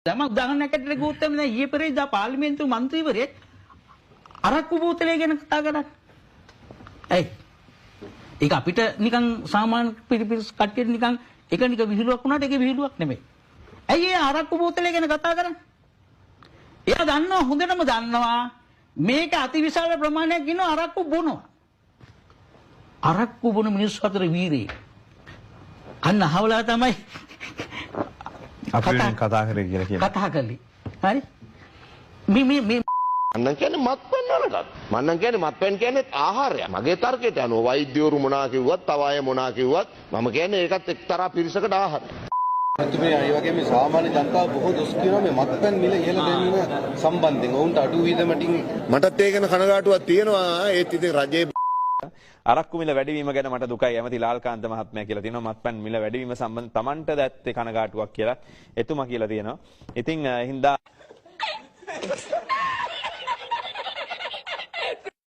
දැන් මම උදාහරණයක් ඇටියට ගත්තම දැන් ඊයේ පෙරේදා පාර්ලිමේන්තු මන්ත්‍රීවරයෙක් අරක්කු බෝතලේ ගැන කතා කරා. ඇයි? ඒක අපිට නිකන් සාමාන්‍ය පිරිපිරිස් කට්ටියට නිකන් එක විහිළුවක් වුණාට ඒකේ විහිළුවක් නෙමෙයි. ඇයි ඒ අරක්කු බෝතලේ ගැන කතා කරන්නේ? එයා දන්නවා හොඳටම දන්නවා මේක අතිවිශාල ප්‍රමාණයක් ඉන්න අරක්කු බොනවා. අරක්කු බොන මිනිස්සු අතර වීරයෙක්. අන්න අහවලා තමයි අපි කතා කරේ කියලා කියනවා. කතා කළේ. හරි? මේ මන්නම් කියන්නේ මත්පැන් වලටත්. මන්නම් කියන්නේ මත්පැන් කියන්නේ ආහාරයක්. මගේ තර්කයට අනුව වෛද්‍යවරු මොනවා කිව්වත්, තව අය මොනවා කිව්වත් මම කියන්නේ ඒකත් එක්තරා පිරිසකට ආහාරයක්. මේ අය වගේ මේ සාමාන්‍ය ජනතාව බොහෝ දොස් කියනවා මේ මත්පැන් මිල ඉහළ දැමීම සම්බන්ධයෙන්. ඔවුන්ට අඩු වීදමටින් මටත් ඒ ගැන කනගාටුවක් තියෙනවා. ඒත් ඉතින් රජයේ අරක්කු මිල වැඩිවීම ගැන මට දුකයි. ඇමති ලාල්කාන්ත මහත්මයා කියලා තියෙනවා මත්පැන් මිල වැඩිවීම සම්බන්ධ Tamanට දැත්තේ කනගාටුවක් කියලා එතුමා කියලා තියෙනවා. ඉතින් හින්දා